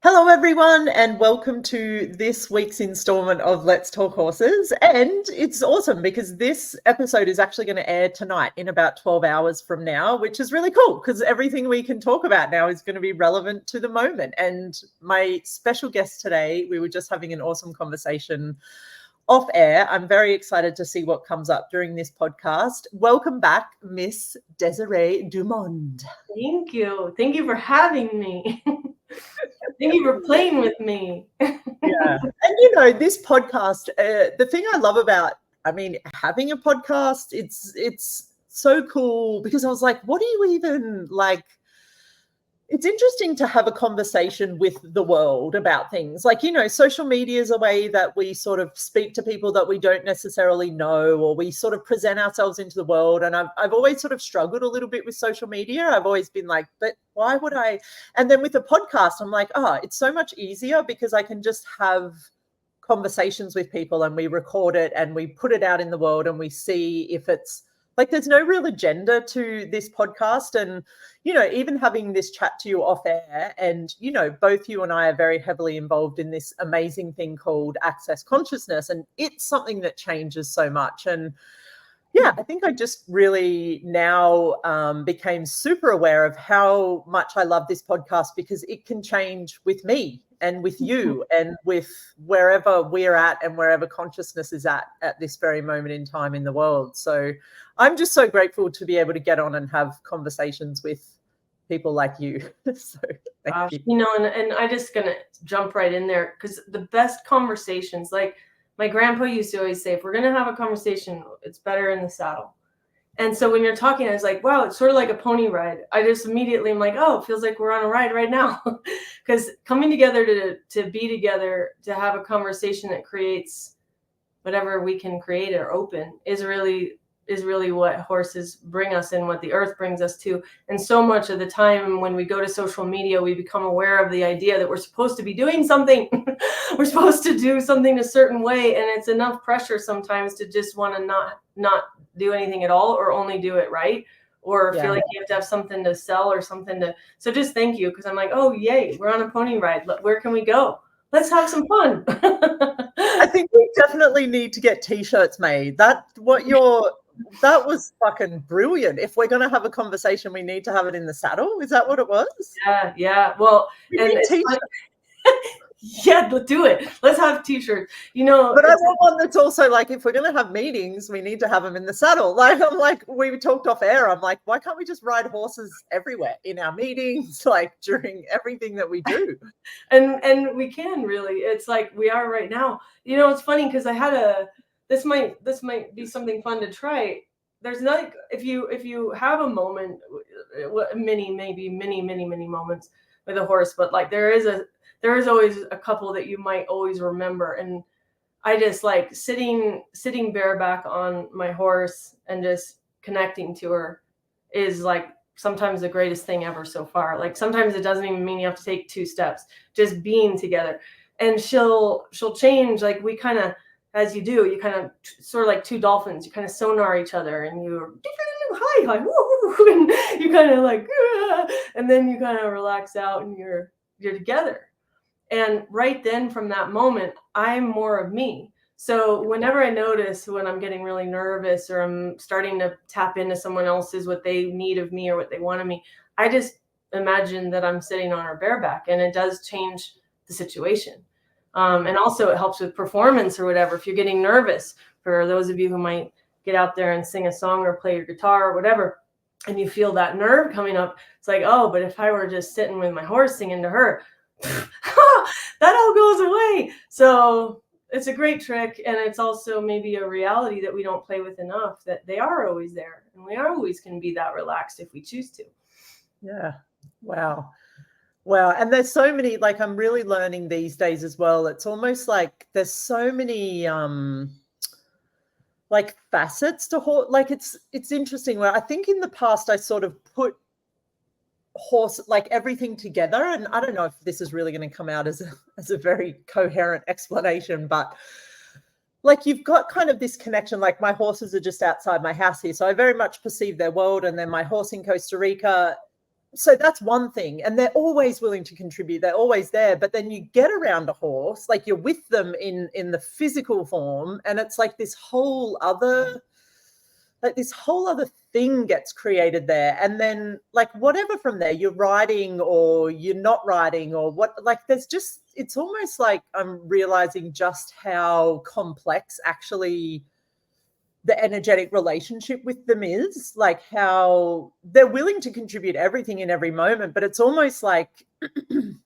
Hello, everyone, and welcome to this week's installment of Let's Talk Horses. And it's awesome because this episode is actually going to air tonight in about 12 hours from now, which is really cool because everything we can talk about now is going to be relevant to the moment. And my special guest today, we were just having an awesome conversation off air. I'm very excited to see what comes up during this podcast. Welcome back, Miss Désirée DuMonde. Thank you. Thank you for having me. Thank you for playing with me. Yeah. And this podcast, the thing I love about, having a podcast, it's so cool because I was like, what do you even like? It's interesting to have a conversation with the world about things. Like, social media is a way that we sort of speak to people that we don't necessarily know, or we sort of present ourselves into the world. And I've always sort of struggled a little bit with social media. I've always been like, but why would I? And then with the podcast, I'm like, it's so much easier because I can just have conversations with people and we record it and we put it out in the world and we see if it's like, there's no real agenda to this podcast. And, even having this chat to you off air and, both you and I are very heavily involved in this amazing thing called Access Consciousness. And it's something that changes so much. And yeah, I think I just really now became super aware of how much I love this podcast because it can change with me and with you and with wherever we're at and wherever consciousness is at this very moment in time in the world. So I'm just so grateful to be able to get on and have conversations with people like you. So thank you. And I'm just going to jump right in there because the best conversations, like my grandpa used to always say, if we're going to have a conversation, it's better in the saddle. And so when you're talking, I was like, wow, it's sort of like a pony ride. I just immediately am like, oh, it feels like we're on a ride right now. Because coming together to be together, to have a conversation that creates whatever we can create or open is really what horses bring us and what the earth brings us to. And so much of the time when we go to social media, we become aware of the idea that we're supposed to be doing something. We're supposed to do something a certain way. And it's enough pressure sometimes to just want to not do anything at all or only do it right. Or feel like you have to have something to sell or something to. So just thank you. Because I'm like, oh, yay, we're on a pony ride. Where can we go? Let's have some fun. I think we definitely need to get T-shirts made. That was fucking brilliant. If we're going to have a conversation, we need to have it in the saddle. Is that what it was? Yeah. Well, yeah, let's do it. Let's have T-shirts. But I want one that's also like, if we're going to have meetings, we need to have them in the saddle. Like, I'm like, we talked off air. I'm like, why can't we just ride horses everywhere in our meetings, like during everything that we do? and we can really. It's like we are right now. It's funny because I had this might be something fun to try. There's like if you have a moment, many moments with a horse, but like there is always a couple that you might always remember. And I just like sitting bareback on my horse and just connecting to her is like sometimes the greatest thing ever so far. Like sometimes it doesn't even mean you have to take 2 steps, just being together. And she'll change. Like we kind of, as you do, you kind of sort of like 2 dolphins, you kind of sonar each other and you're hi, woo, and you kind of like, and then you kind of relax out and you're together. And right then from that moment, I'm more of me. So whenever I notice when I'm getting really nervous or I'm starting to tap into someone else's, what they need of me or what they want of me, I just imagine that I'm sitting on her bareback, and it does change the situation. And also it helps with performance or whatever. If you're getting nervous, for those of you who might get out there and sing a song or play your guitar or whatever, and you feel that nerve coming up, it's like, oh, but if I were just sitting with my horse singing to her, that all goes away. So it's a great trick. And it's also maybe a reality that we don't play with enough, that they are always there and we always can be that relaxed if we choose to. Yeah. Wow. And there's so many, like, I'm really learning these days as well. It's almost like there's so many like facets to horse. Like it's interesting where I think in the past I sort of put horse, like everything together. And I don't know if this is really going to come out as a very coherent explanation, but like you've got kind of this connection, like my horses are just outside my house here. So I very much perceive their world. And then my horse in Costa Rica, so that's one thing, and they're always willing to contribute, they're always there. But then you get around a horse, like you're with them in the physical form, and it's like this whole other thing gets created there. And then like whatever from there, you're riding or you're not riding or what, like there's just, it's almost like I'm realizing just how complex actually the energetic relationship with them is, like how they're willing to contribute everything in every moment, but it's almost like I don't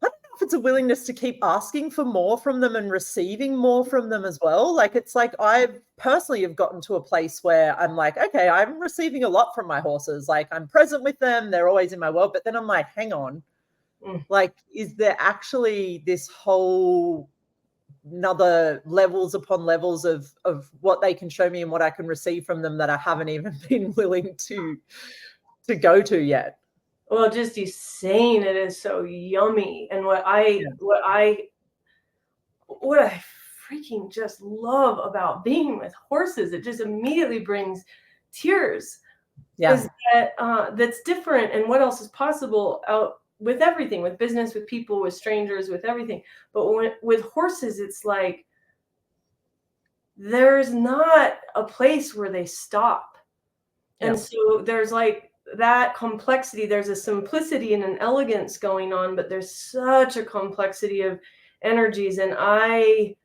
know if it's a willingness to keep asking for more from them and receiving more from them as well. Like it's like I personally have gotten to a place where I'm like, okay, I'm receiving a lot from my horses, like I'm present with them, they're always in my world, but then I'm like, hang on, like is there actually this whole another levels upon levels of what they can show me and what I can receive from them that I haven't even been willing to go to yet? Well, just you saying it is so yummy. And what I freaking just love about being with horses, it just immediately brings tears. Yeah. Is that that's different, and what else is possible out with everything, with business, with people, with strangers, with everything. But with horses, it's like there's not a place where they stop. And so there's like that complexity. There's a simplicity and an elegance going on, but there's such a complexity of energies. And I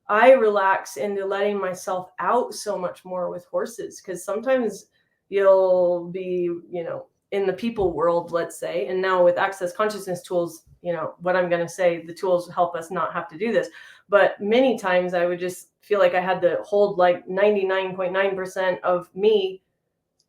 relax into letting myself out so much more with horses, because sometimes you'll be, in the people world, let's say, and now with access consciousness tools, what I'm going to say, the tools help us not have to do this. But many times I would just feel like I had to hold like 99.9% of me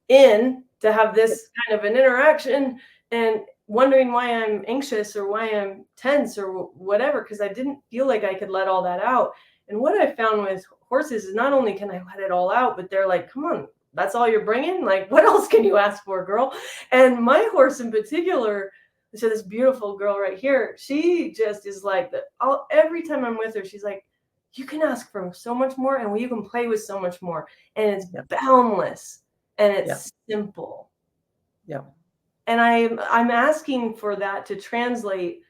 in to have this kind of an interaction, and wondering why I'm anxious or why I'm tense or whatever, because I didn't feel like I could let all that out. And what I found with horses is not only can I let it all out, but they're like, come on, that's all you're bringing? Like, what else can you ask for, girl? And my horse in particular, so this beautiful girl right here, she just is like, every time I'm with her, she's like, you can ask for so much more, and you can play with so much more. And it's boundless, and it's simple. Yeah. And I'm asking for that to translate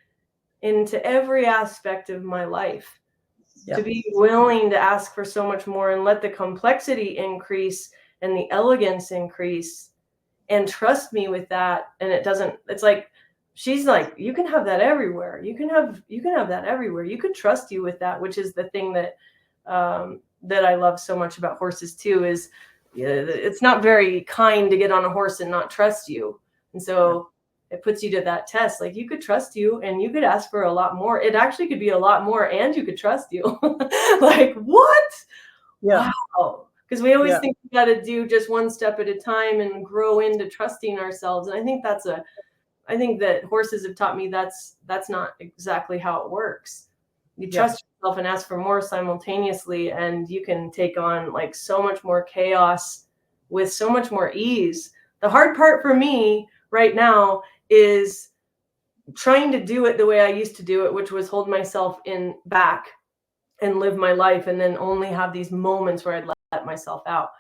into every aspect of my life, to be willing to ask for so much more and let the complexity increase and the elegance increase, and trust me with that. And it's like, she's like, you can have that everywhere. You can have that everywhere. You could trust you with that, which is the thing that I love so much about horses too, is it's not very kind to get on a horse and not trust you. And so it puts you to that test. Like, you could trust you and you could ask for a lot more. It actually could be a lot more, and you could trust you. Like, what? Yeah. Wow. Because we always think we got to do just one step at a time and grow into trusting ourselves. And I think I think that horses have taught me that's not exactly how it works. You trust yourself and ask for more simultaneously, and you can take on like so much more chaos with so much more ease. The hard part for me right now is trying to do it the way I used to do it, which was hold myself in back and live my life, and then only have these moments where I'd let myself out.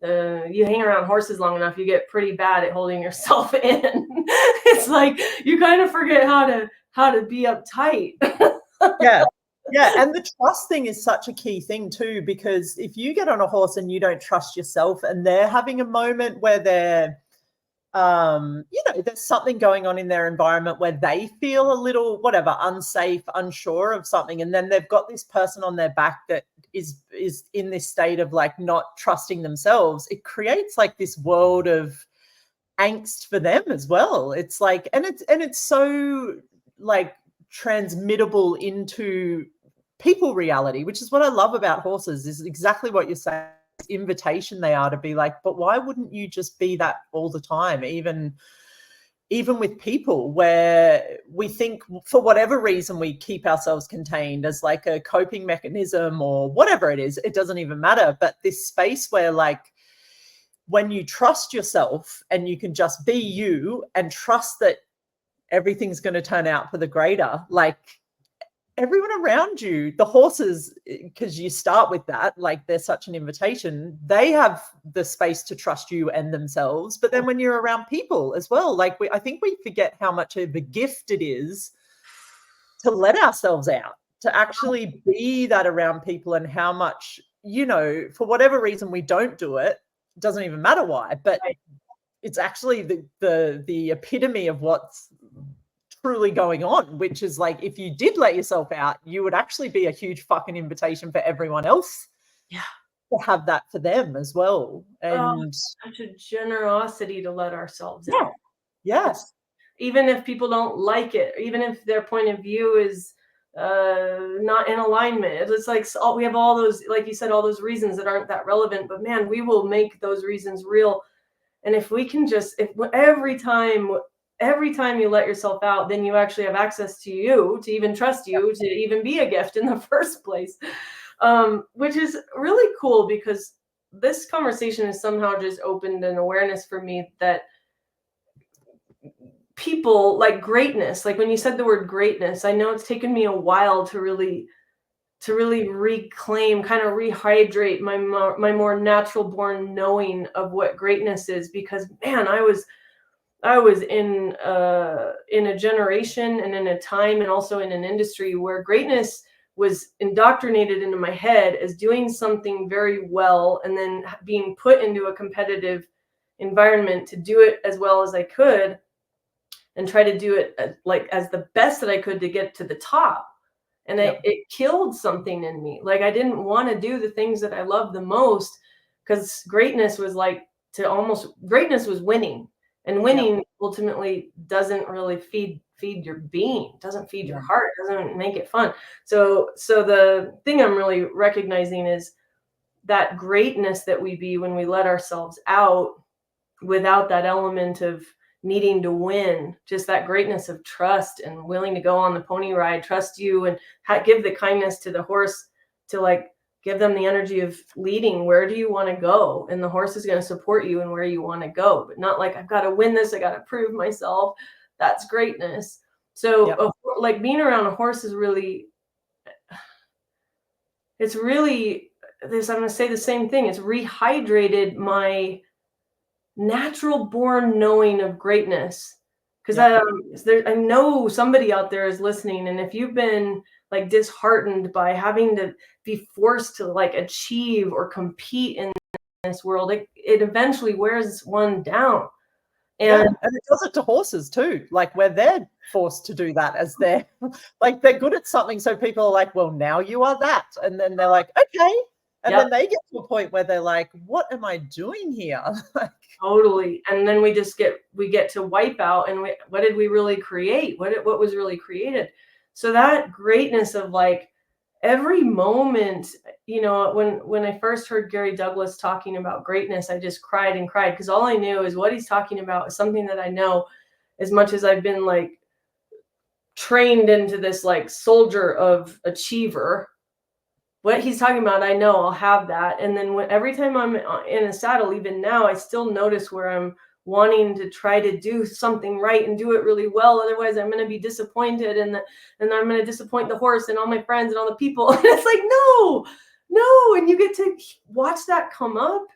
You hang around horses long enough, you get pretty bad at holding yourself in. It's like you kind of forget how to be uptight. Yeah, and the trust thing is such a key thing too, because if you get on a horse and you don't trust yourself, and they're having a moment where they're there's something going on in their environment where they feel a little unsafe, unsure of something, and then they've got this person on their back that is in this state of like not trusting themselves, it creates like this world of angst for them as well. It's like, and it's so like transmittable into people reality, which is what I love about horses, is exactly what you're saying. Invitation they are to be like, but why wouldn't you just be that all the time, even with people, where we think for whatever reason we keep ourselves contained as like a coping mechanism or whatever it is, it doesn't even matter. But this space where like when you trust yourself and you can just be you and trust that everything's going to turn out for the greater, like everyone around you, the horses, because you start with that, like they're such an invitation, they have the space to trust you and themselves. But then when you're around people as well, like I think we forget how much of a gift it is to let ourselves out, to actually be that around people, and how much, you know, for whatever reason we don't do it, doesn't even matter why, but it's actually the epitome of what's truly going on, which is like, if you did let yourself out, you would actually be a huge fucking invitation for everyone else to have that for them as well. And such a generosity to let ourselves out. Yes. Even if people don't like it, even if their point of view is not in alignment, it's like we have all those, like you said, all those reasons that aren't that relevant, but man, we will make those reasons real. And if we can just, if every time you let yourself out, then you actually have access to you, to even trust you, to even be a gift in the first place, which is really cool, because this conversation has somehow just opened an awareness for me that people like greatness, like when you said the word greatness, I know it's taken me a while to really reclaim, kind of rehydrate my more natural born knowing of what greatness is, because man, I was in a generation and in a time and also in an industry where greatness was indoctrinated into my head as doing something very well, and then being put into a competitive environment to do it as well as I could, and try to do it like as the best that I could to get to the top. And it killed something in me. Like I didn't want to do the things that I loved the most, because greatness was greatness was winning, and winning ultimately doesn't really feed your being, doesn't feed your heart, doesn't make it fun. So the thing I'm really recognizing is that greatness that we be when we let ourselves out, without that element of needing to win, just that greatness of trust and willing to go on the pony ride, trust you, and give the kindness to the horse, to like give them the energy of leading. Where do you want to go? And the horse is going to support you in where you want to go, but not like, I've got to win this, I got to prove myself. That's greatness. So like being around a horse is really, it's really this, I'm going to say the same thing. It's rehydrated my natural born knowing of greatness, because I know somebody out there is listening, and if you've been like disheartened by having to be forced to like achieve or compete in this world, it eventually wears one down. And it does it to horses too, like where they're forced to do that, as they're like, they're good at something, so people are like, well, now you are that, and then they're like, okay. And then they get to a point where they're like, what am I doing here? Totally. And then we get to wipe out, and what did we really create? What was really created? So that greatness of like every moment, you know, when I first heard Gary Douglas talking about greatness, I just cried and cried, because all I knew is what he's talking about is something that I know, as much as I've been like trained into this like soldier of achiever. What he's talking about, I know I'll have that. And then every time I'm in a saddle, even now, I still notice where I'm wanting to try to do something right and do it really well. Otherwise, I'm going to be disappointed, and I'm going to disappoint the horse and all my friends and all the people. And it's like, no. And you get to watch that come up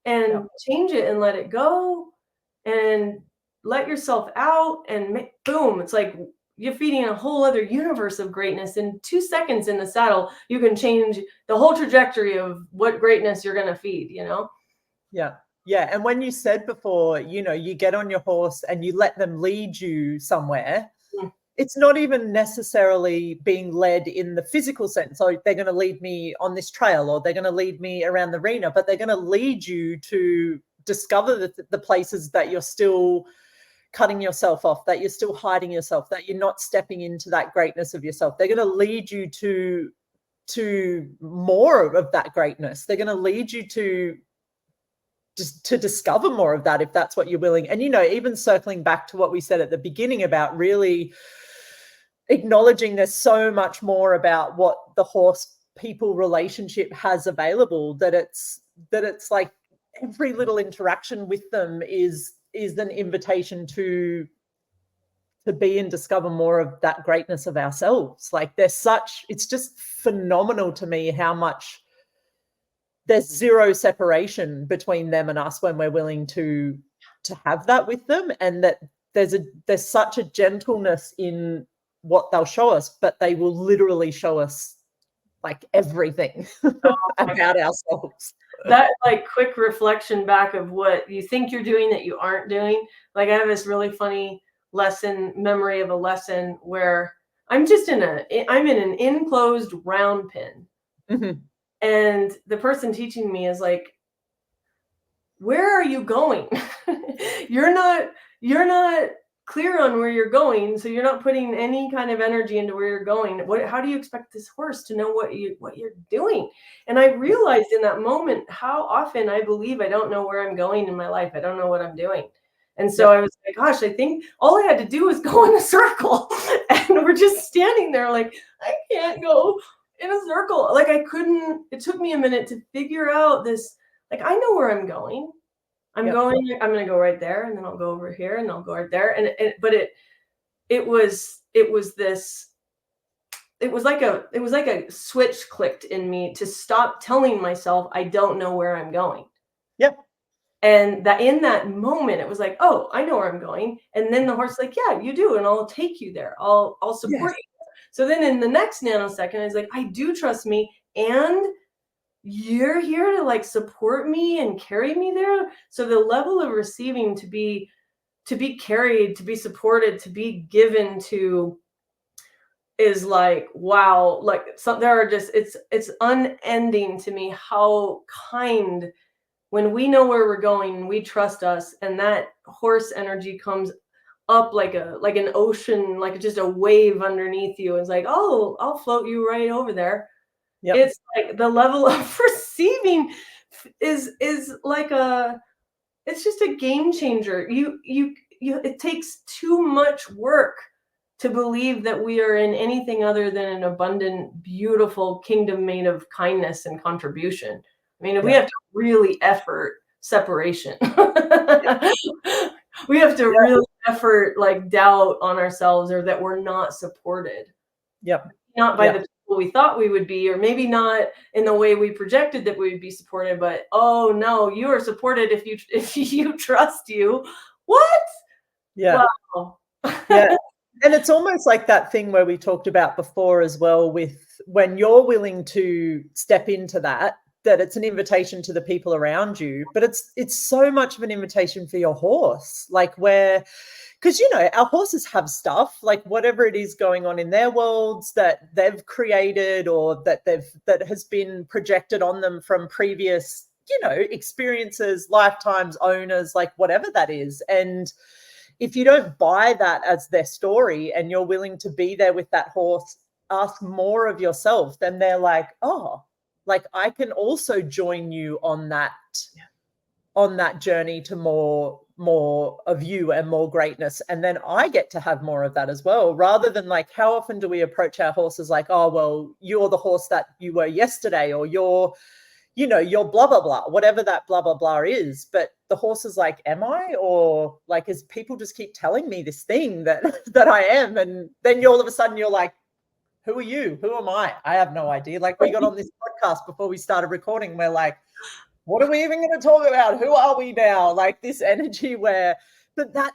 and change it and let it go and let yourself out, and boom, it's like you're feeding a whole other universe of greatness. In 2 seconds in the saddle, you can change the whole trajectory of what greatness you're going to feed, you know? Yeah. And when you said before, you know, you get on your horse and you let them lead you somewhere, it's not even necessarily being led in the physical sense. So they're going to lead me on this trail, or they're going to lead me around the arena, but they're going to lead you to discover the places that you're still cutting yourself off, that you're still hiding yourself, that you're not stepping into that greatness of yourself. They're going to lead you to more of that greatness. They're going to lead you to discover more of that, if that's what you're willing. And, you know, even circling back to what we said at the beginning about really acknowledging there's so much more about what the horse people relationship has available, that it's like every little interaction with them is an invitation to be and discover more of that greatness of ourselves. Like it's just phenomenal to me how much there's zero separation between them and us when we're willing to have that with them, and that there's such a gentleness in what they'll show us, but they will literally show us like everything about ourselves. That like quick reflection back of what you think you're doing that you aren't doing. Like I have this really funny memory of a lesson where I'm in an enclosed round pen. Mm-hmm. And the person teaching me is like, where are you going? You're not clear on where you're going, so you're not putting any kind of energy into where you're going. How do you expect this horse to know what you're doing? And I realized in that moment how often I believe I don't know where I'm going in my life. I don't know what I'm doing. And so I was like, gosh, I think all I had to do was go in a circle. And we're just standing there like, I can't go in a circle. Like I couldn't, it took me a minute to figure out this, like, I know where I'm going. I'm going to go right there, and then I'll go over here, and I'll go right there. But it was like a switch clicked in me to stop telling myself I don't know where I'm going. Yep. And that in that moment, it was like, oh, I know where I'm going. And then the horse is like, yeah, you do. And I'll take you there. I'll support you. So then in the next nanosecond, I was like, I do trust me. And you're here to like support me and carry me there. So the level of receiving, to be carried, to be supported, to be given to, is like, wow. Like there are just, it's unending to me how kind, when we know where we're going, we trust us, and that horse energy comes up like an ocean, like just a wave underneath you. It's like, oh, I'll float you right over there. Yep. It's like the level of receiving is like it's just a game changer. It takes too much work to believe that we are in anything other than an abundant, beautiful kingdom made of kindness and contribution. I mean, we have to really effort separation. We have to really effort like doubt on ourselves, or that we're not supported. Yep. Not by the people we thought we would be, or maybe not in the way we projected that we would be supported, but oh no, you are supported if you trust you. What? Yeah. Wow. Yeah. And it's almost like that thing where we talked about before as well, with when you're willing to step into that it's an invitation to the people around you, but it's so much of an invitation for your horse, like because our horses have stuff, like whatever it is going on in their worlds that they've created, or that has been projected on them from previous experiences, lifetimes, owners, like whatever that is. And if you don't buy that as their story, and you're willing to be there with that horse, ask more of yourself, then they're like, oh, like I can also join you on that journey to more of you and more greatness. And then I get to have more of that as well, rather than like, how often do we approach our horses like, oh, well, you're the horse that you were yesterday, or you're blah, blah, blah, whatever that blah, blah, blah is. But the horse is like, am I? Or like, as people just keep telling me this thing that I am. And then all of a sudden you're like, who are you? Who am I? I have no idea. Like, we got on this podcast before we started recording. We're like, what are we even going to talk about? Who are we now? Like this energy but that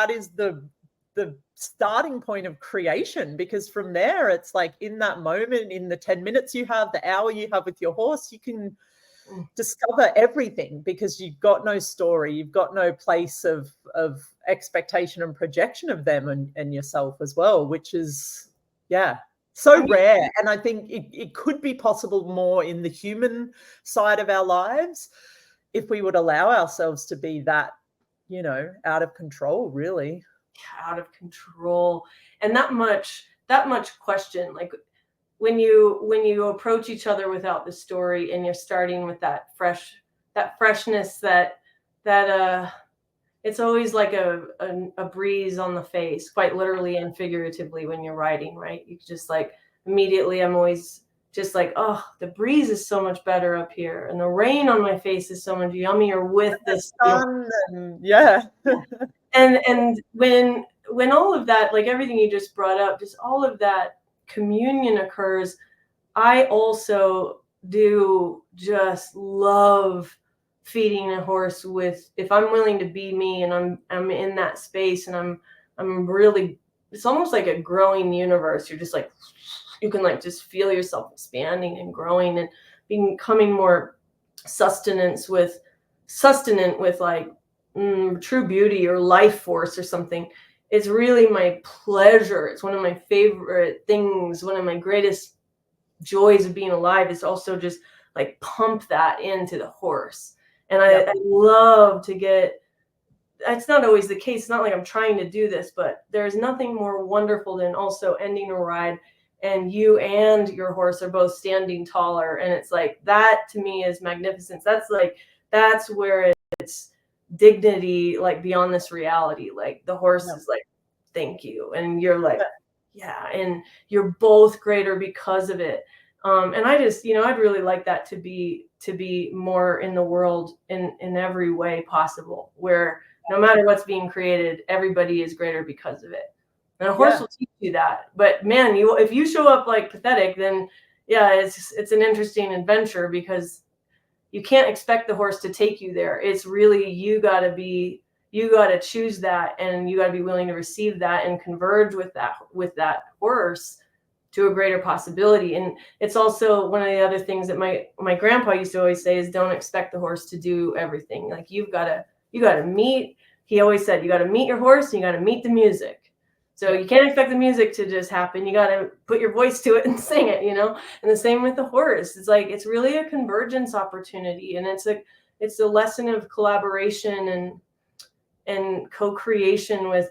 is the starting point of creation, because from there, it's like in that moment, in the 10 minutes you have, the hour you have with your horse, you can discover everything, because you've got no story, you've got no place of expectation and projection of them and yourself as well, which is so rare. And I think it could be possible more in the human side of our lives if we would allow ourselves to be that out of control, really. Out of control. And that much question, like when you approach each other without the story, and you're starting with that freshness, that it's always like a breeze on the face, quite literally and figuratively, when you're riding, right? You just like immediately, I'm always just like, oh, the breeze is so much better up here, and the rain on my face is so much yummier with this sun. And yeah. And when all of that, like everything you just brought up, just all of that communion occurs, I also do just love feeding a horse with, if I'm willing to be me and I'm in that space and I'm really, it's almost like a growing universe. You're just like, you can like just feel yourself expanding and growing and becoming more sustenant with like true beauty or life force or something. It's really my pleasure. It's one of my favorite things. One of my greatest joys of being alive is also just like pump that into the horse. And I love to get, it's not always the case. It's not like I'm trying to do this, but there's nothing more wonderful than also ending a ride and you and your horse are both standing taller. And it's like, that to me is magnificence. That's where it's dignity, like beyond this reality. Like the horse is like, thank you. And you're like, yeah. And you're both greater because of it. And I just, I'd really like that to be more in the world in every way possible, where no matter what's being created, everybody is greater because of it. And a horse will teach you that. But man, if you show up like pathetic, then yeah, it's an interesting adventure, because you can't expect the horse to take you there. It's really, you got to choose that, and you got to be willing to receive that and converge with that horse to a greater possibility. And it's also one of the other things that my grandpa used to always say is, don't expect the horse to do everything. Like you got to meet, he always said, you got to meet your horse and you got to meet the music. So you can't expect the music to just happen. You got to put your voice to it and sing it, and the same with the horse. It's like, it's really a convergence opportunity. And it's a lesson of collaboration and co-creation with,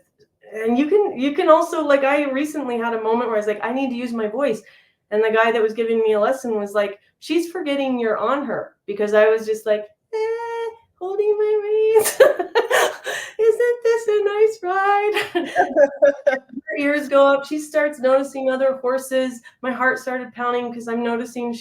and you can also, like, I recently had a moment where I was like, I need to use my voice. And the guy that was giving me a lesson was like, she's forgetting you're on her, because I was just like, holding my reins. Isn't this a nice ride? Her ears go up. She starts noticing other horses. My heart started pounding because I'm noticing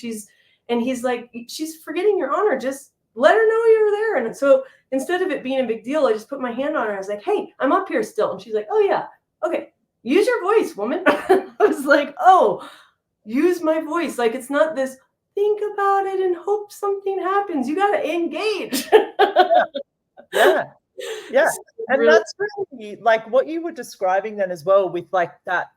and he's like, she's forgetting you're on her. Just let her know you're there. And so instead of it being a big deal, I just put my hand on her. I was like, hey, I'm up here still. And she's like, oh yeah, okay, use your voice, woman. I was like, oh, use my voice. Like, it's not this think about it and hope something happens. You got to engage. Yeah. And that's really like what you were describing then as well, with like that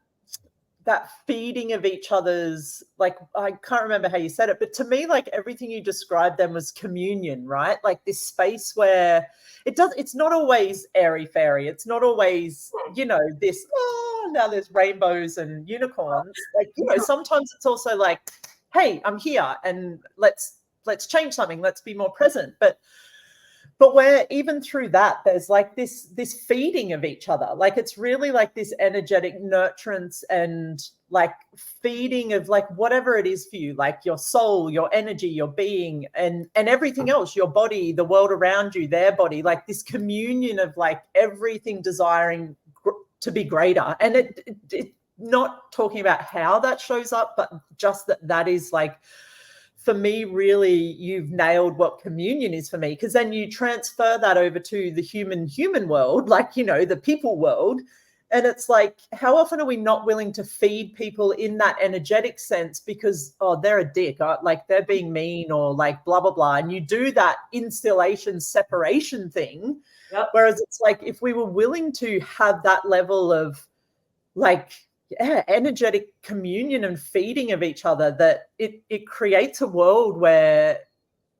feeding of each other's, like, I can't remember how you said it, but to me, like everything you described then was communion, right? Like this space where it's not always airy fairy. It's not always, this, now there's rainbows and unicorns. Like, sometimes it's also like, hey, I'm here and let's change something. Let's be more present. But where even through that, there's like this feeding of each other. Like it's really like this energetic nurturance and like feeding of like whatever it is for you, like your soul, your energy, your being, and everything else, your body, the world around you, their body, like this communion of like everything desiring to be greater. And it not talking about how that shows up, but just that is like, for me, really, you've nailed what communion is for me, because then you transfer that over to the human world, like, the people world. And it's like, how often are we not willing to feed people in that energetic sense because, they're a dick, like they're being mean or like blah, blah, blah. And you do that installation separation thing. Yep. Whereas it's like, if we were willing to have that level of like, energetic communion and feeding of each other, that it creates a world where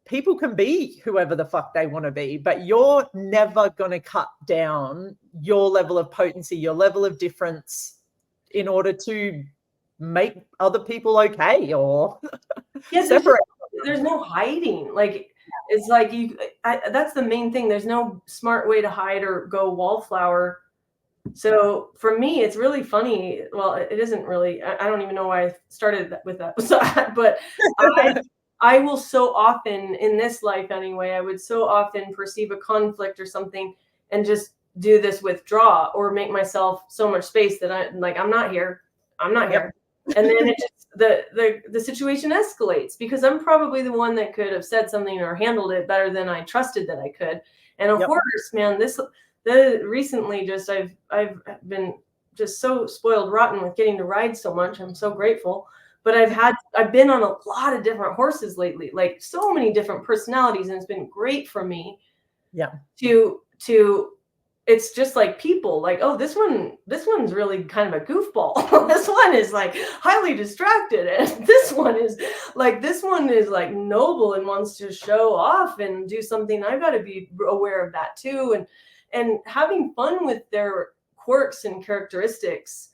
people can be whoever the fuck they want to be, but you're never going to cut down your level of potency, your level of difference in order to make other people okay or separate. There's no hiding. Like, it's like that's the main thing. There's no smart way to hide or go wallflower. So for me, it's really funny. Well, it isn't really. I don't even know why I started with that. But I will so often in this life anyway, I would so often perceive a conflict or something and just do this withdraw or make myself so much space that I'm not here. I'm not here. And then it just, the situation escalates because I'm probably the one that could have said something or handled it better than I trusted that I could. And a horse, man, this recently just I've been just so spoiled rotten with getting to ride so much. I'm so grateful. But I've been on a lot of different horses lately, like so many different personalities, and it's been great for me. Yeah. To it's just like people like, oh, this one's really kind of a goofball. This one is like highly distracted, and this one is like noble and wants to show off and do something. I've got to be aware of that too, and having fun with their quirks and characteristics,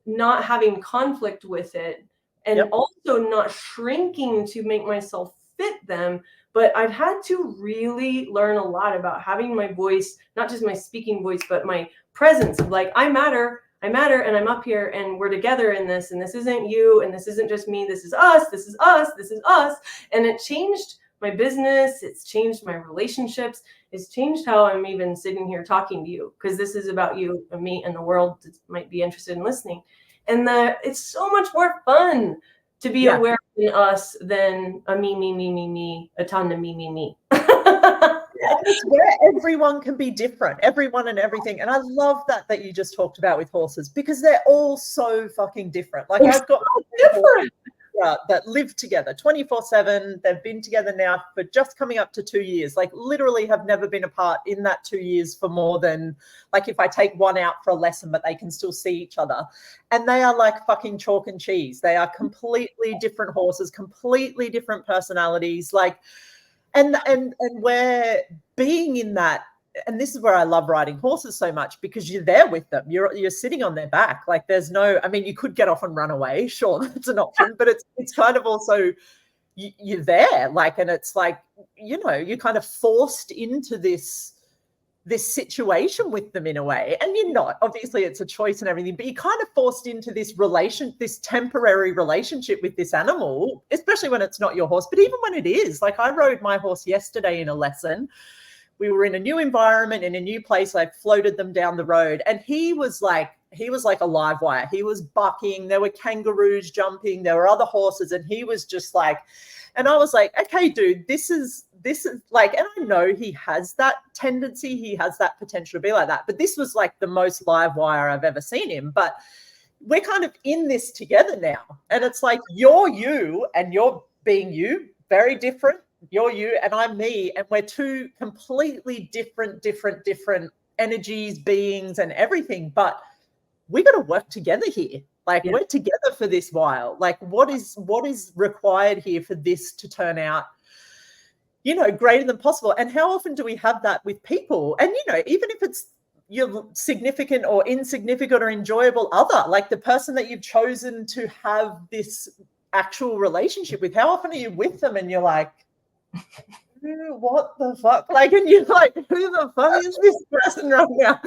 not having conflict with it, and also not shrinking to make myself fit them. But I've had to really learn a lot about having my voice, not just my speaking voice, but my presence of like, I matter, and I'm up here, and we're together in this, and this isn't you, and this isn't just me, this is us, this is us, this is us. And it changed my business, it's changed my relationships, it's changed how I'm even sitting here talking to you, because this is about you and me and the world that might be interested in listening. And it's so much more fun to be aware in us than a me, a ton of me. It's where everyone can be different, everyone and everything. And I love that you just talked about with horses, because they're all so fucking different. Like I've got different that live together 24/7. They've been together now for just coming up to 2 years, like literally have never been apart in that 2 years for more than, like, if I take one out for a lesson, but they can still see each other. And they are like fucking chalk and cheese. They are completely different horses, completely different personalities. Like, and we're being in that. And this is where I love riding horses so much, because you're there with them. You're sitting on their back. Like there's no, I mean, you could get off and run away. Sure, that's an option, but it's kind of also you're there. Like, and it's like, you know, you're kind of forced into this situation with them in a way. And you're not, obviously it's a choice and everything, but you're kind of forced into this temporary relationship with this animal, especially when it's not your horse. But even when it is, like I rode my horse yesterday in a lesson. We were in a new environment, in a new place. I floated them down the road, and he was like a live wire. He was bucking. There were kangaroos jumping. There were other horses, and he was just like, and I was like, okay, dude, this is like, and I know he has that tendency. He has that potential to be like that. But this was like the most live wire I've ever seen him. But we're kind of in this together now. And it's like, you're you and you're being you, very different. You're you and I'm me, and we're two completely different energies, beings, and everything. But we got to work together here. Like we're together for this while. Like what is required here for this to turn out, you know, greater than possible? And how often do we have that with people? And you know, even if it's your significant or insignificant or enjoyable other, like the person that you've chosen to have this actual relationship with, how often are you with them and you're like, what the fuck? Like, and you're like, who the fuck is this person right now?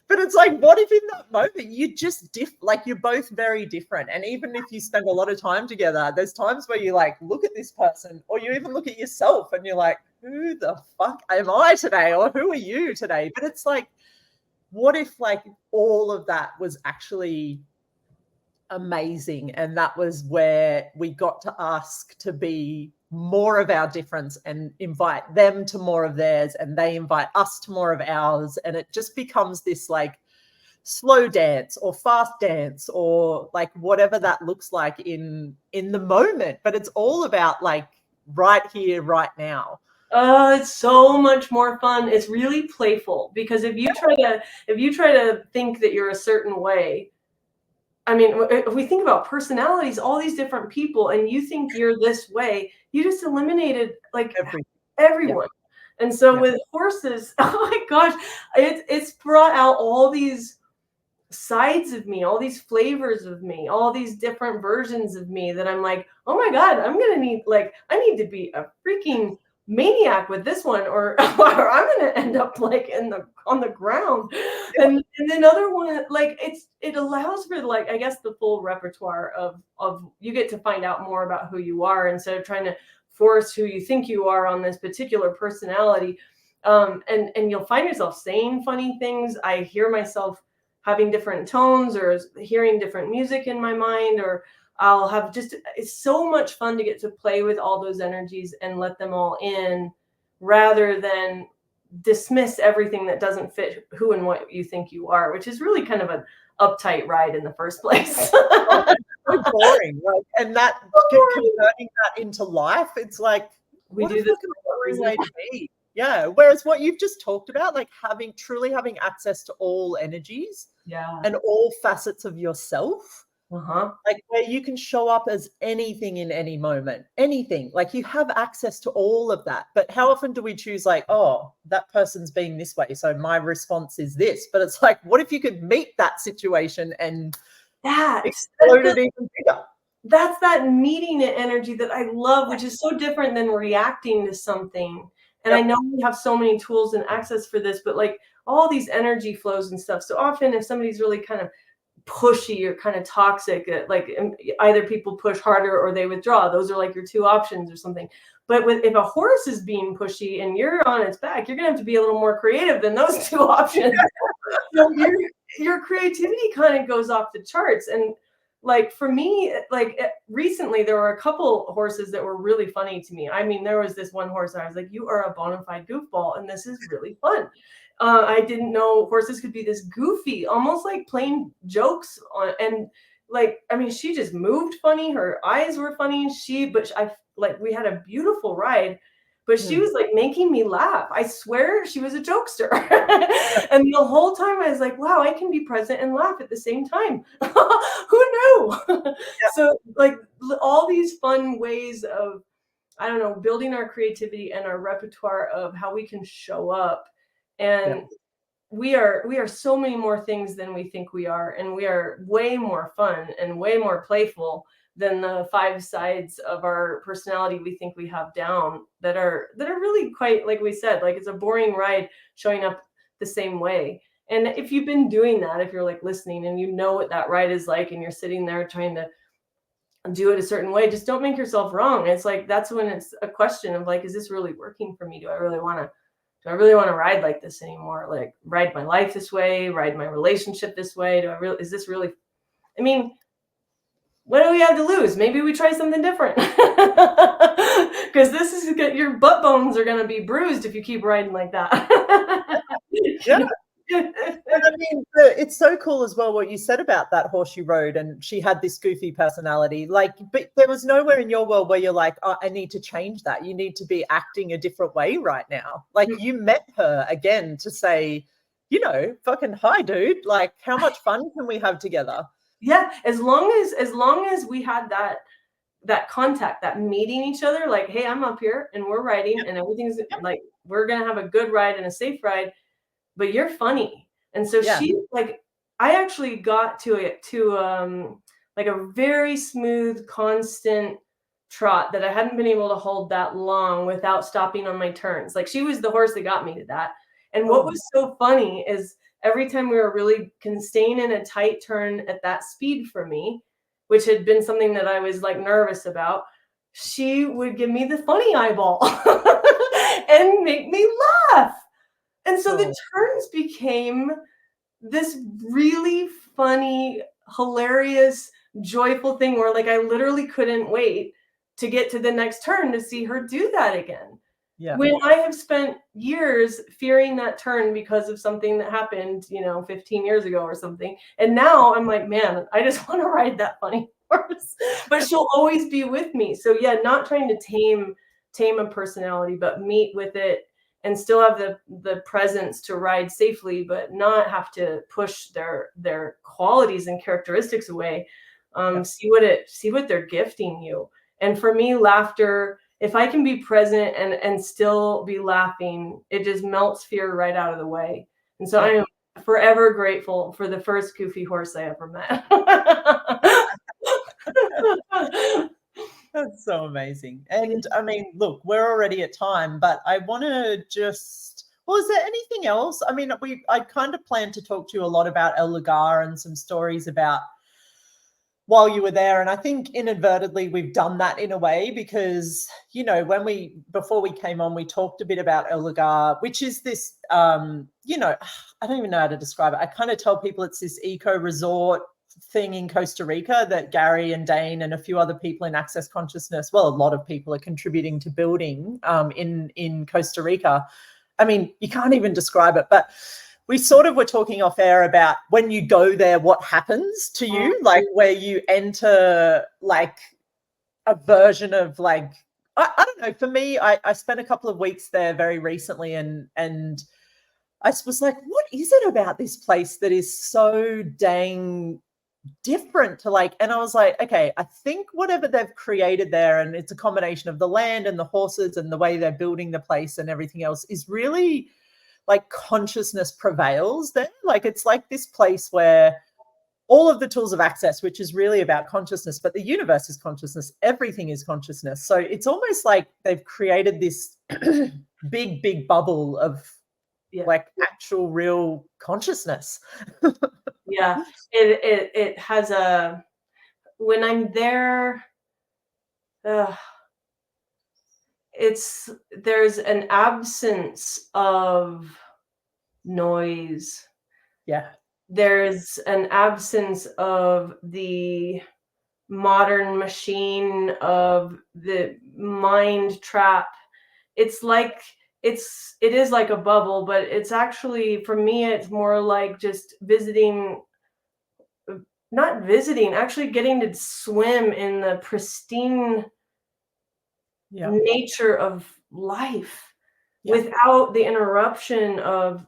But it's like, what if in that moment you just like you're both very different? And even if you spend a lot of time together, there's times where you like look at this person, or you even look at yourself and you're like, who the fuck am I today? Or who are you today? But it's like, what if like all of that was actually amazing, and that was where we got to ask to be more of our difference and invite them to more of theirs, and they invite us to more of ours, and it just becomes this like slow dance or fast dance or like whatever that looks like in the moment. But it's all about like right here, right now. It's so much more fun. It's really playful, because if you try to think that you're a certain way, I mean, if we think about personalities, all these different people, and you think you're this way, you just eliminated like everyone. Yeah. And so with horses, oh my gosh, it's brought out all these sides of me, all these flavors of me, all these different versions of me that I'm like, oh my God, I need to be a freaking maniac with this one, or I'm gonna end up like on the ground. And then other one, like it allows for like, I guess, the full repertoire of you get to find out more about who you are, instead of trying to force who you think you are on this particular personality. And you'll find yourself saying funny things. I hear myself having different tones, or hearing different music in my mind, or I'll have it's so much fun to get to play with all those energies and let them all in, rather than dismiss everything that doesn't fit who and what you think you are, which is really kind of an uptight ride in the first place. So boring. Like, and that converting that into life, it's like, we what do a this fucking boring way to be. Yeah. Whereas what you've just talked about, like truly having access to all energies and all facets of yourself, like where you can show up as anything in any moment, anything, like you have access to all of that. But how often do we choose like, oh, that person's being this way, so my response is this? But it's like, what if you could meet that situation and explode it even bigger? That's that meeting it energy that I love, which is so different than reacting to something. And I know we have so many tools and access for this, but like all these energy flows and stuff. So often if somebody's really kind of pushy or kind of toxic, like either people push harder or they withdraw. Those are like your two options or something. But if a horse is being pushy and you're on its back, you're gonna have to be a little more creative than those two options. So your creativity kind of goes off the charts. And like for me, like recently there were a couple horses that were really funny to me. I mean, there was this one horse I was like, you are a bona fide goofball and this is really fun. I didn't know horses could be this goofy, almost like playing jokes on, and like, I mean, she just moved funny. Her eyes were funny. We had a beautiful ride, but she was like making me laugh. I swear she was a jokester. And the whole time I was like, wow, I can be present and laugh at the same time. Who knew? So like all these fun ways of, I don't know, building our creativity and our repertoire of how we can show up. And we are so many more things than we think we are. And we are way more fun and way more playful than the 5 sides of our personality we think we have down that are really quite, like we said, like it's a boring ride showing up the same way. And if you've been doing that, if you're like listening and you know what that ride is like and you're sitting there trying to do it a certain way, just don't make yourself wrong. It's like, that's when it's a question of like, is this really working for me? Do I really want to ride like this anymore? Like ride my life this way, ride my relationship this way? Is this really, I mean, what do we have to lose? Maybe we try something different. Because your butt bones are going to be bruised if you keep riding like that. Yeah. And I mean, it's so cool as well what you said about that horse you rode, and she had this goofy personality. Like, but there was nowhere in your world where you're like, oh, I need to change that. You need to be acting a different way right now. Like, you met her again to say, you know, fucking hi, dude. Like, how much fun can we have together? Yeah, as long as we had that contact, that meeting each other, like, hey, I'm up here and we're riding and everything's like, we're gonna have a good ride and a safe ride, but you're funny. And so she, like, I actually got to like a very smooth, constant trot that I hadn't been able to hold that long without stopping on my turns. Like, she was the horse that got me to that. And what was so funny is every time we were really staying in a tight turn at that speed for me, which had been something that I was like nervous about, she would give me the funny eyeball and make me laugh. And so the turns became this really funny, hilarious, joyful thing where like I literally couldn't wait to get to the next turn to see her do that again. Yeah. When I have spent years fearing that turn because of something that happened, 15 years ago or something. And now I'm like, man, I just want to ride that funny horse. But she'll always be with me. So yeah, not trying to tame a personality, but meet with it and still have the presence to ride safely, but not have to push their qualities and characteristics away. See what they're gifting you. And for me, laughter, if I can be present and still be laughing, it just melts fear right out of the way. And so I am forever grateful for the first goofy horse I ever met. That's so amazing. And I mean, look, we're already at time, but I want to is there anything else? I mean, I kind of planned to talk to you a lot about El Lugar and some stories about while you were there. And I think inadvertently we've done that in a way because, before we came on, we talked a bit about El Lugar, which is this, I don't even know how to describe it. I kind of tell people it's this eco resort thing in Costa Rica that Gary and Dane and a few other people in Access Consciousness, well, a lot of people are contributing to building in Costa Rica. I mean, you can't even describe it, but we sort of were talking off air about when you go there, what happens to you, like where you enter like a version of like, I don't know, for me, I spent a couple of weeks there very recently, and I was like, what is it about this place that is so dang different to like, and I was like, okay, I think whatever they've created there, and it's a combination of the land and the horses and the way they're building the place and everything else, is really like consciousness prevails there. Like it's like this place where all of the tools of access, which is really about consciousness, but the universe is consciousness, everything is consciousness. So it's almost like they've created this big bubble of like actual real consciousness. Yeah, it has a, when I'm there, there's an absence of noise. Yeah. There's an absence of the modern machine, of the mind trap. It's like it is like a bubble, but it's actually, for me, it's more like just actually getting to swim in the pristine nature of life without the interruption of,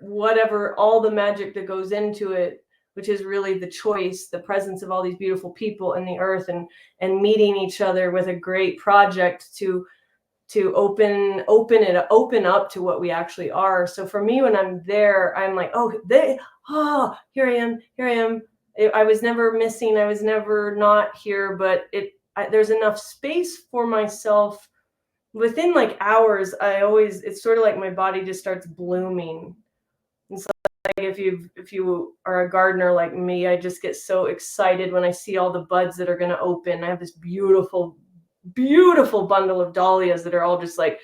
whatever, all the magic that goes into it, which is really the choice, the presence of all these beautiful people in the earth, and meeting each other with a great project to open up to what we actually are. So for me, when I'm there, I'm like, here I am. I was never missing. I was never not here, but there's enough space for myself. Within like hours, it's sort of like my body just starts blooming. It's like if you are a gardener like me, I just get so excited when I see all the buds that are going to open. I have this beautiful bundle of dahlias that are all just like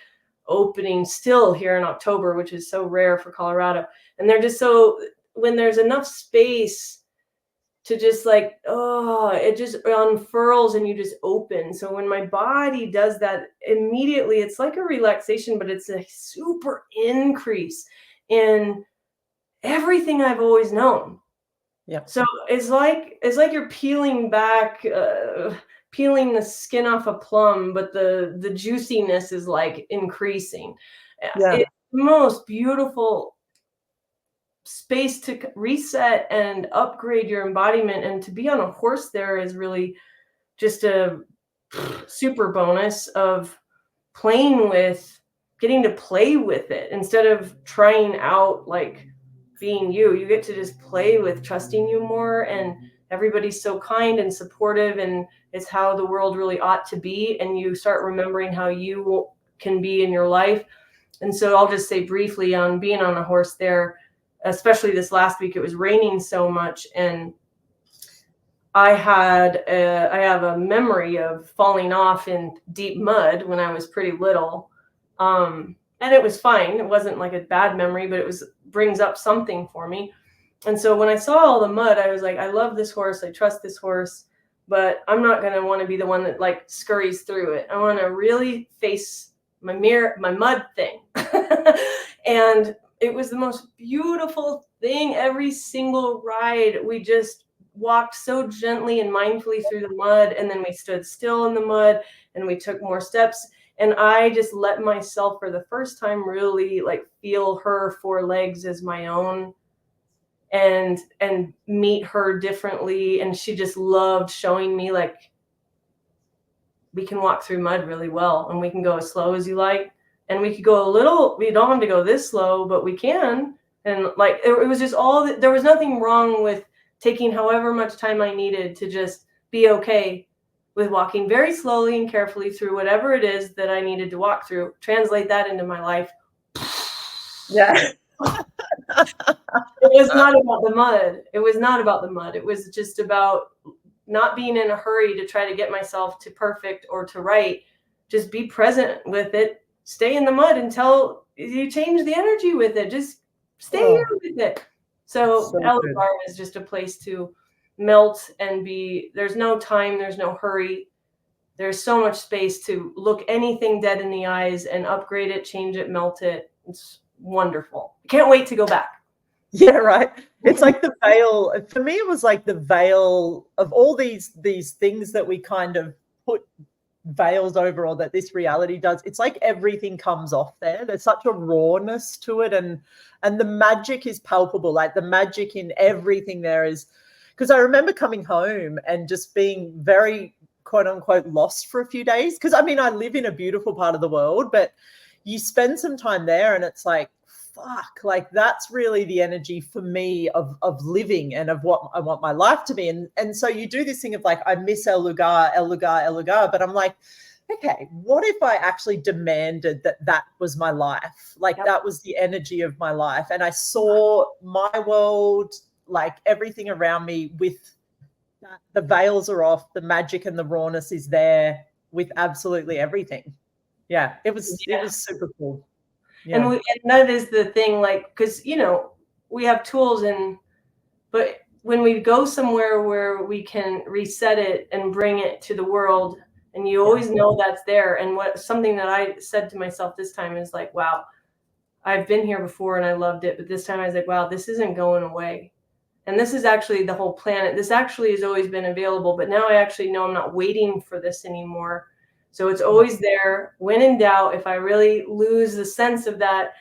opening still here in October, which is so rare for Colorado. And they're just so, when there's enough space to just like, it just unfurls and you just open. So when my body does that, immediately it's like a relaxation, but it's a super increase in everything I've always known. Yeah. So it's like you're peeling the skin off a plum, but the juiciness is like increasing. Yeah. It's the most beautiful space to reset and upgrade your embodiment. And to be on a horse there is really just a super bonus of getting to play with it instead of trying out like being you get to just play with trusting you more. And everybody's so kind and supportive, and it's how the world really ought to be. And you start remembering how you can be in your life. And so I'll just say briefly on being on a horse there, especially this last week, it was raining so much. And I have a memory of falling off in deep mud when I was pretty little. And it was fine. It wasn't like a bad memory, but brings up something for me. And so when I saw all the mud, I was like, I love this horse. I trust this horse, but I'm not going to want to be the one that like scurries through it. I want to really face my mud thing. And it was the most beautiful thing. Every single ride, we just walked so gently and mindfully through the mud. And then we stood still in the mud and we took more steps. And I just let myself, for the first time, really like feel her four legs as my own, and meet her differently. And she just loved showing me like, we can walk through mud really well, and we can go as slow as you like. And we could go we don't have to go this slow, but we can. And like, it was just there was nothing wrong with taking however much time I needed to just be okay with walking very slowly and carefully through whatever it is that I needed to walk through. Translate that into my life. Yeah. It was not about the mud. It was not about the mud. It was just about not being in a hurry to try to get myself to perfect or to right. Just be present with it. Stay in the mud until you change the energy with it. Just stay here with it. So Elgar is just a place to melt and be. There's no time. There's no hurry. there's so much space to look anything dead in the eyes and upgrade it, change it, melt it. It's wonderful. Can't wait to go back. Yeah, right. It's like the veil. For me, it was like the veil of all these things that we kind of put veils over, or that this reality does. It's like everything comes off there. There's such a rawness to it, and the magic is palpable. Like the magic in everything there is, because I remember coming home and just being very quote unquote lost for a few days. Because I mean, I live in a beautiful part of the world, but you spend some time there and it's like, fuck, like that's really the energy for me of living and of what I want my life to be. And so you do this thing of like, I miss el lugar, but I'm like, okay, what if I actually demanded that was my life? Like that was the energy of my life. And I saw my world, like everything around me with the veils are off, the magic and the rawness is there with absolutely everything. Yeah, it was super cool. Yeah. And that is the thing, like, because, you know, we have tools, but when we go somewhere where we can reset it and bring it to the world, and you always know that's there. And something that I said to myself this time is like, wow, I've been here before and I loved it, but this time I was like, wow, this isn't going away. And this is actually the whole planet. This actually has always been available, but now I actually know I'm not waiting for this anymore. So it's always there. When in doubt, if I really lose the sense of that,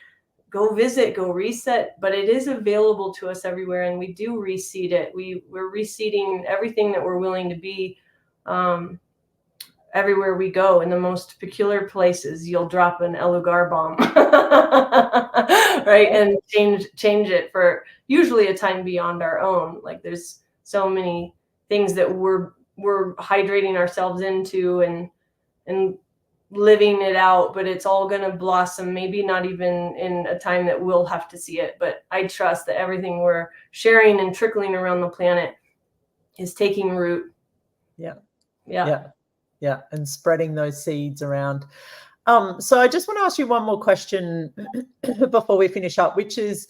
go visit, go reset. But it is available to us everywhere, and we do reseed it. We're reseeding everything that we're willing to be everywhere we go. In the most peculiar places, you'll drop an El Lugar bomb, right? And change it for usually a time beyond our own. Like there's so many things that we're hydrating ourselves into and living it out, but it's all going to blossom, maybe not even in a time that we'll have to see it. But I trust that everything we're sharing and trickling around the planet is taking root. Yeah, and spreading those seeds around. So I just want to ask you one more question before we finish up, which is,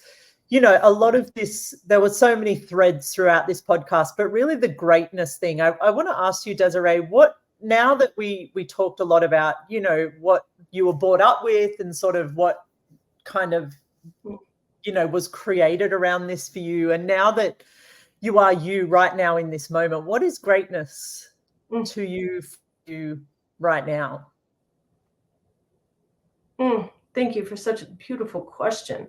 you know, a lot of this, there were so many threads throughout this podcast, but really the greatness thing. I want to ask you, Désirée, now that we talked a lot about, you know, what you were brought up with and sort of what kind of, you know, was created around this for you. And now that you are you right now in this moment, what is greatness to you right now? Thank you for such a beautiful question.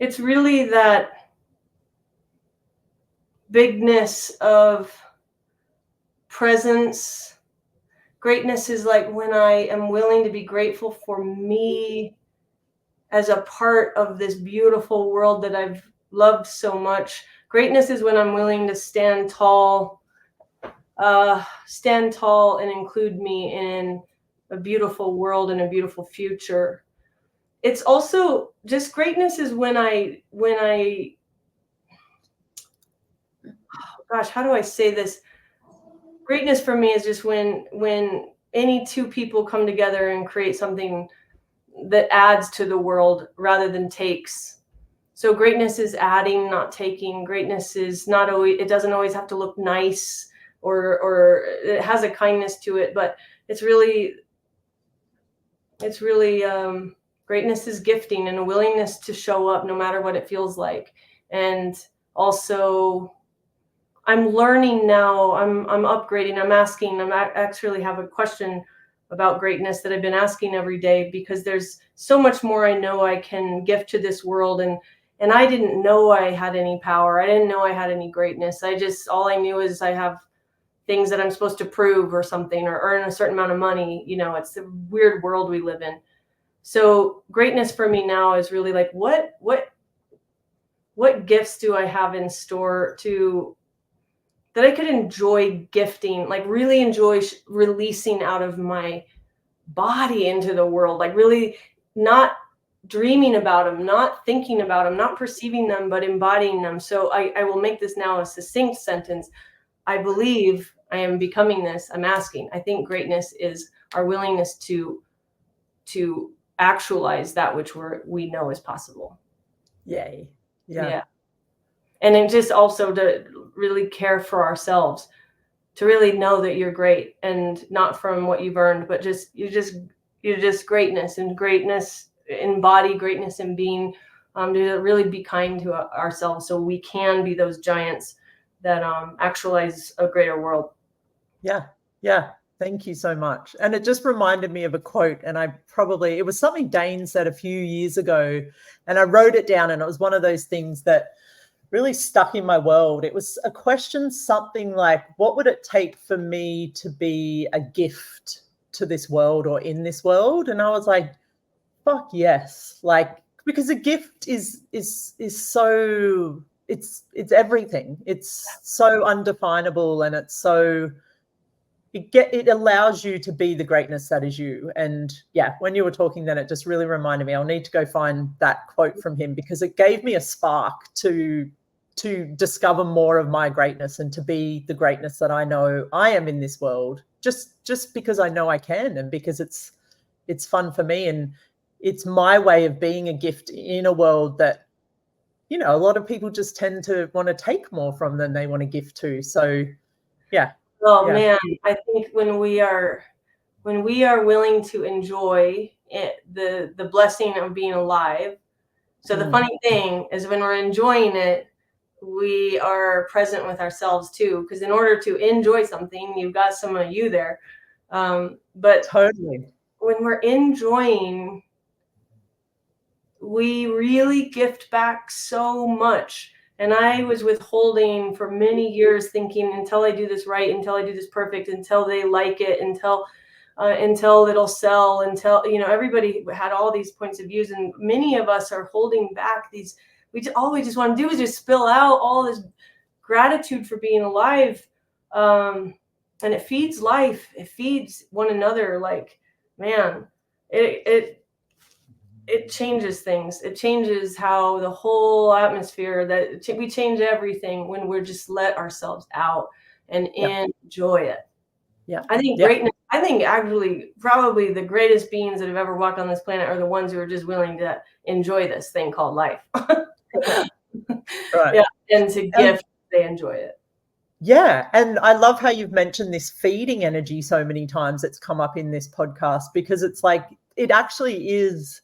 It's really that bigness of presence. Greatness is like when I am willing to be grateful for me as a part of this beautiful world that I've loved so much. Greatness is when I'm willing to stand tall and include me in a beautiful world and a beautiful future. It's also just greatness is when I gosh, how do I say this? Greatness for me is just when any two people come together and create something that adds to the world rather than takes. So greatness is adding, not taking. Greatness is not always, it doesn't always have to look nice or it has a kindness to it, but it's really greatness is gifting and a willingness to show up no matter what it feels like. And also I'm learning now, I'm upgrading, I'm asking, I actually have a question about greatness that I've been asking every day, because there's so much more I know I can gift to this world. And I didn't know I had any power. I didn't know I had any greatness. All I knew is I have things that I'm supposed to prove or something, or earn a certain amount of money. You know, it's the weird world we live in. So greatness for me now is really like, what gifts do I have in store that I could enjoy gifting, like really enjoy releasing out of my body into the world, like really not dreaming about them, not thinking about them, not perceiving them, but embodying them. So I will make this now a succinct sentence. I believe I am becoming this. I'm asking. I think greatness is our willingness to actualize that which we know is possible. Yay. Yeah. And then just also to really care for ourselves. really know that you're great, and not from what you've earned, but you're just greatness, and greatness in body, greatness in being, to really be kind to ourselves so we can be those giants that actualize a greater world. Yeah. Thank you so much. And it just reminded me of a quote, and it was something Dane said a few years ago, and I wrote it down, and it was one of those things that really stuck in my world. It was a question, something like, what would it take for me to be a gift to this world or in this world? And I was like, fuck yes. Like, because a gift is so, it's everything. It's so undefinable, and it's so, it allows you to be the greatness that is you. And yeah, when you were talking, then it just really reminded me, I'll need to go find that quote from him, because it gave me a spark to discover more of my greatness and to be the greatness that I know I am in this world, just because I know I can, and because it's fun for me, and it's my way of being a gift in a world that, you know, a lot of people just tend to want to take more from than they want to give to. So yeah. Oh man, I think when we are willing to enjoy it, the blessing of being alive. So the funny thing is, when we're enjoying it, we are present with ourselves too, because in order to enjoy something, you've got some of you there. But totally, when we're enjoying, we really gift back so much. And I was withholding for many years, thinking, until I do this right, until I do this perfect, until they like it, until it'll sell, until, you know, everybody had all these points of views, and many of us are holding back these. All we just want to do is just spill out all this gratitude for being alive, and it feeds life. It feeds one another. Like, man, it changes things. It changes how the whole atmosphere, that we change everything when we're just let ourselves out and enjoy it. Yeah. I think greatness, I think actually probably the greatest beings that have ever walked on this planet are the ones who are just willing to enjoy this thing called life. Right. Yeah. And to gift, they enjoy it. Yeah. And I love how you've mentioned this feeding energy so many times. It's come up in this podcast, because it's like, it actually is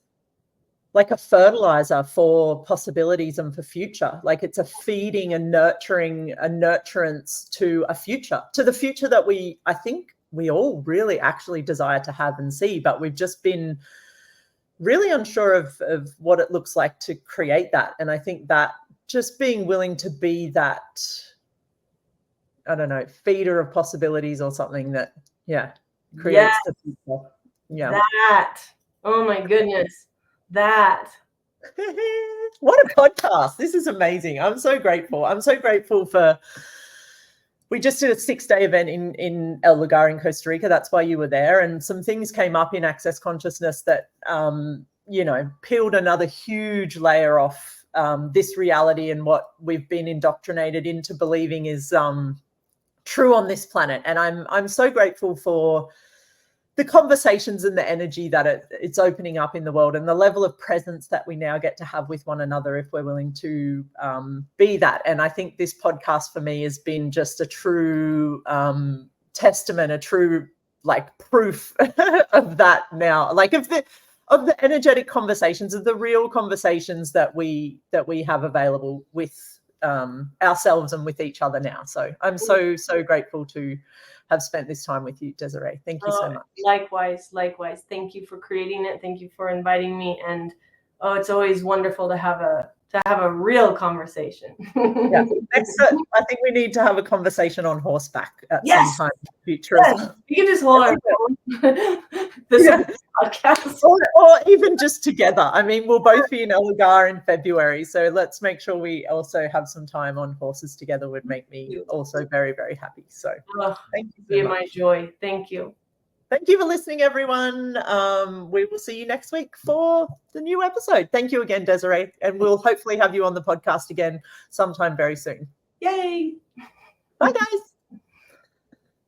like a fertilizer for possibilities and for future. Like, it's a feeding and nurturing, a nurturance to a future, to the future that I think we all really actually desire to have and see, but we've just been really unsure of what it looks like to create that. And I think that just being willing to be that, I don't know, feeder of possibilities or something that, creates the future. Yeah. That, oh my goodness. That. What a podcast. This is amazing. I'm so grateful. I'm so grateful for, we just did a 6-day event in El Lugar in Costa Rica. That's why you were there. And some things came up in Access Consciousness that, you know, peeled another huge layer off this reality and what we've been indoctrinated into believing is true on this planet. And I'm so grateful for the conversations and the energy that it's opening up in the world, and the level of presence that we now get to have with one another if we're willing to be that. And I think this podcast for me has been just a true testament, a true like proof of that now, like of the energetic conversations, of the real conversations that we have available with ourselves and with each other now. So I'm so grateful to have spent this time with you, Désirée. Thank you so much. Likewise. Thank you for creating it. Thank you for inviting me. And it's always wonderful to have a real conversation. Yeah. I think we need to have a conversation on horseback at some time in the future. Yes. Well. You can just hold our podcast. Or even just together. I mean, we'll both be in El Lugar in February, so let's make sure we also have some time on horses together. Would make me also very, very happy. So thank you so much. My joy. Thank you. Thank you for listening, everyone. We will see you next week for the new episode. Thank you again, Désirée, and we'll hopefully have you on the podcast again sometime very soon. Yay! Bye, guys.